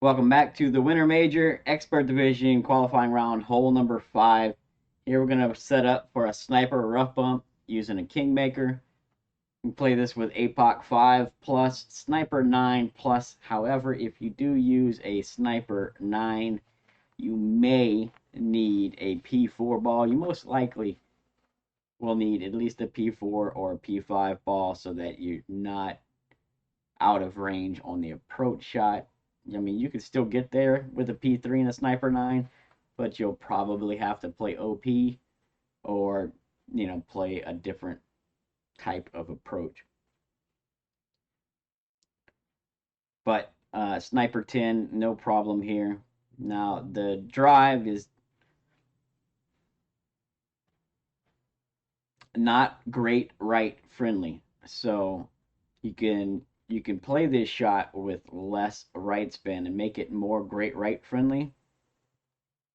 Welcome back to the Winter Major Expert Division qualifying round, hole number 5. Here we're going to set up for a sniper rough bump using a Kingmaker. We play this with APOC 5 plus Sniper 9 plus. However, if you do use a Sniper 9, you may need a P4 ball. You most likely will need at least a P4 or a P5 ball so that you're not out of range on the approach shot. I mean, you could still get there with a P3 and a Sniper 9, but you'll probably have to play OP or, play a different type of approach. But Sniper 10, no problem here. Now, the drive is not great right friendly. So you can play this shot with less right spin and make it more great right friendly.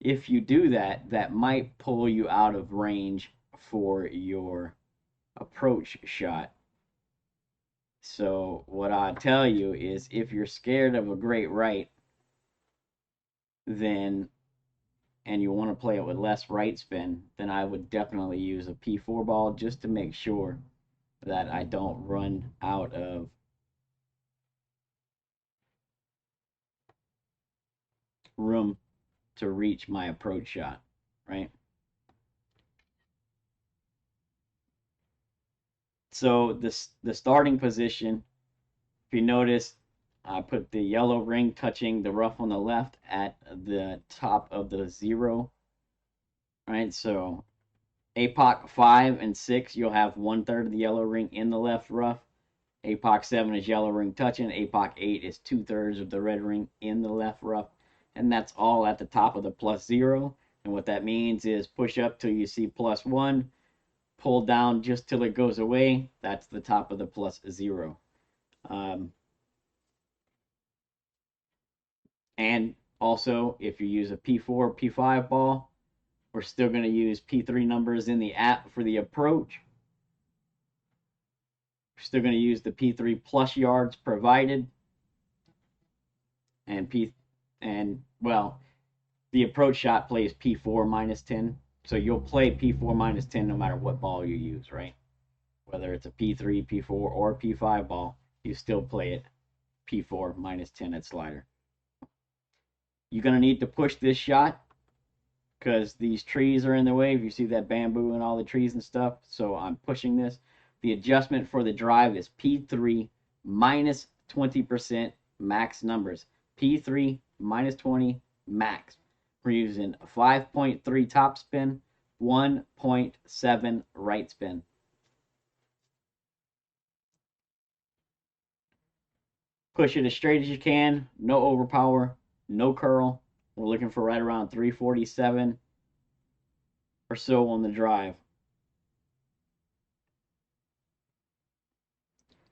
If you do that, that might pull you out of range for your approach shot. So what I tell you is if you're scared of a great right, then and you want to play it with less right spin, then I would definitely use a P4 ball just to make sure that I don't run out of room to reach my approach shot, right? So the starting position, if you notice, I put the yellow ring touching the rough on the left at the top of the 0. Right, so APOC 5 and 6, you'll have 1/3 of the yellow ring in the left rough. APOC 7 is yellow ring touching. APOC 8 is 2/3 of the red ring in the left rough. And that's all at the top of the +0. And what that means is push up till you see +1, pull down just till it goes away. That's the top of the +0. And also, if you use a P4, P5 ball, we're still going to use P3 numbers in the app for the approach. We're still going to use the P3 plus yards provided. Well, the approach shot plays P4 minus 10. So you'll play P4 minus 10 no matter what ball you use, right? Whether it's a P3, P4, or P5 ball, you still play it P4 minus 10 at slider. You're going to need to push this shot because these trees are in the way. If you see that bamboo and all the trees and stuff, so I'm pushing this. The adjustment for the drive is P3 minus 20% max numbers. P3 minus 20 max. We're using 5.3 top spin, 1.7 right spin. Push it as straight as you can, no overpower, no curl. We're looking for right around 347 or so on the drive.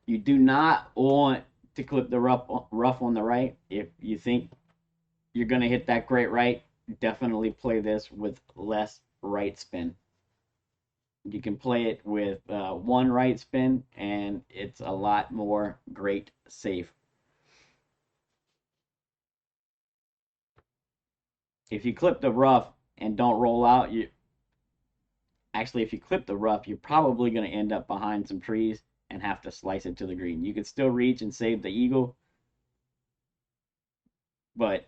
You do not want to clip the rough on the right. If you think you're going to hit that great right, definitely play this with less right spin. You can play it with one right spin, and it's a lot more great safe. If you clip the rough and don't roll out, if you clip the rough, you're probably going to end up behind some trees and have to slice it to the green. You can still reach and save the eagle, but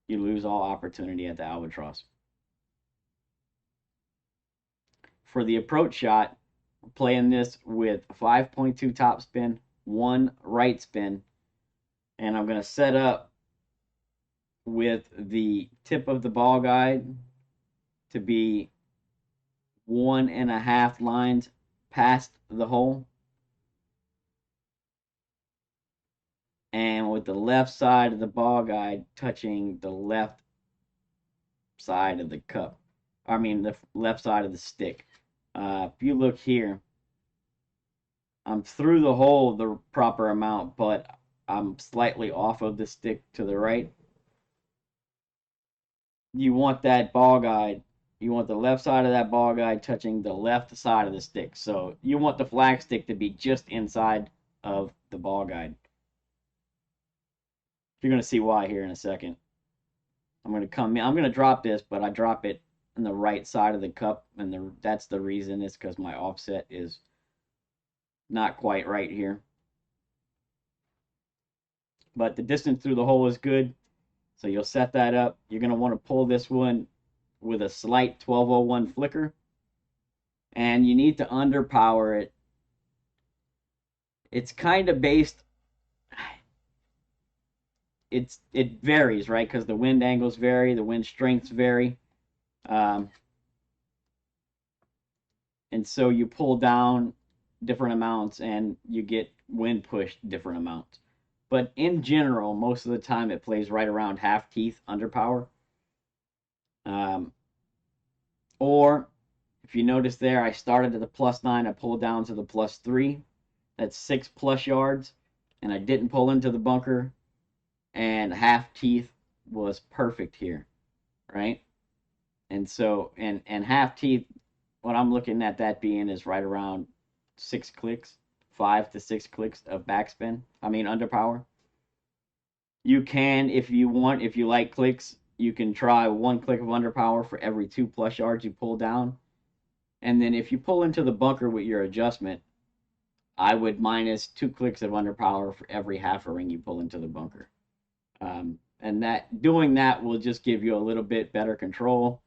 you lose all opportunity at the albatross. For the approach shot, we're playing this with 5.2 top spin, 1 right spin, and I'm going to set up with the tip of the ball guide to be 1.5 lines past the hole, and with the left side of the ball guide touching the left side of the cup. I mean, the left side of the stick. If you look here, I'm through the hole the proper amount, but I'm slightly off of the stick to the right. You want that ball guide. You want the left side of that ball guide touching the left side of the stick. So you want the flag stick to be just inside of the ball guide. You're going to see why here in a second. I'm going to drop this, but I drop it on the right side of the cup, and that's the reason. It's because my offset is not quite right here. But the distance through the hole is good, so you'll set that up. You're going to want to pull this one with a slight 1201 flicker, and you need to underpower it. It's kind of based, it varies, right? Because the wind angles vary, the wind strengths vary. And so you pull down different amounts and you get wind pushed different amounts. But in general, most of the time it plays right around half teeth underpower. Or if you notice there, I started at the +9, I pulled down to the +3. That's 6+ yards, and I didn't pull into the bunker, and half teeth was perfect here, right? And so, and half teeth, what I'm looking at that being is right around 6 clicks, 5 to 6 clicks of backspin. I mean underpower. You can, if you want, if you like clicks, you can try 1 click of underpower for every 2+ yards you pull down. And then if you pull into the bunker with your adjustment, I would minus 2 clicks of underpower for every half a ring you pull into the bunker. And that doing that will just give you a little bit better control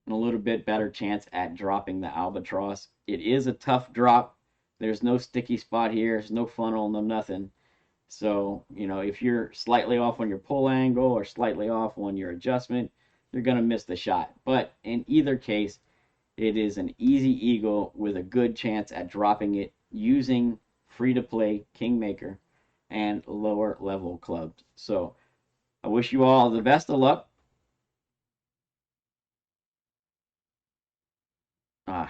and a little bit better chance at dropping the albatross. It is a tough drop. There's no sticky spot here. There's no funnel, no nothing. So, you know, if you're slightly off on your pull angle or slightly off on your adjustment, you're going to miss the shot. But in either case, it is an easy eagle with a good chance at dropping it using free-to-play Kingmaker and lower level clubs. So I wish you all the best of luck. I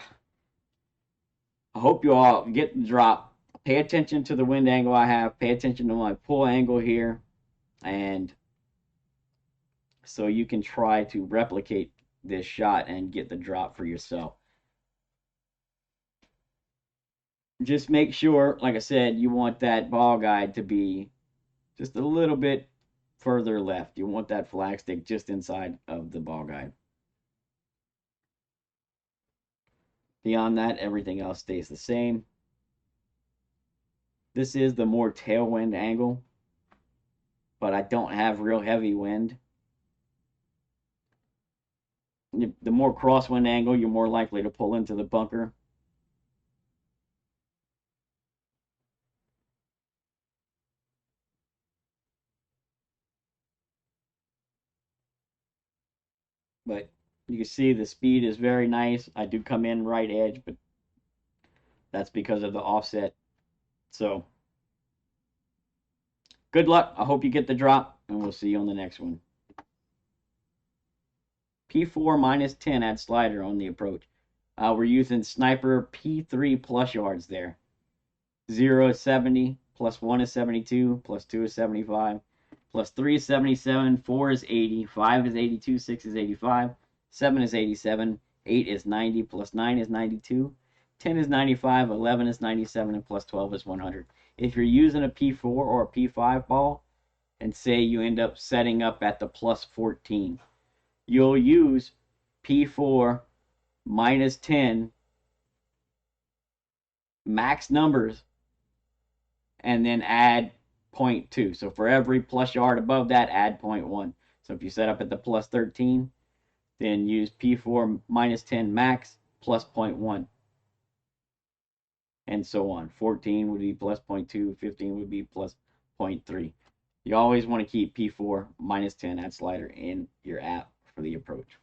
hope you all get the drop. Pay attention to the wind angle I have. Pay attention to my pull angle here. And so you can try to replicate this shot and get the drop for yourself. Just make sure, like I said, you want that ball guide to be just a little bit further left. You want that flag stick just inside of the ball guide. Beyond that, everything else stays the same. This is the more tailwind angle, but I don't have real heavy wind. The more crosswind angle, you're more likely to pull into the bunker. But you can see the speed is very nice. I do come in right edge, but that's because of the offset. So good luck. I hope you get the drop, and we'll see you on the next one. P4 -10 at slider on the approach. We're using sniper P3 plus yards there. 0 is 70, +1 is 72, +2 is 75, +3 is 77, 4 is 80, 5 is 82, 6 is 85, 7 is 87, 8 is 90, +9 is 92, 10 is 95, 11 is 97, and +12 is 100. If you're using a P4 or a P5 ball, and say you end up setting up at the +14, you'll use P4 -10 max numbers and then add 0.2. So for every plus yard above that, add 0.1. So if you set up at the +13, then use P4 -10 max plus 0.1. And so on. 14 would be +0.2, 15 would be +0.3. You always want to keep P4 -10 at slider in your app for the approach.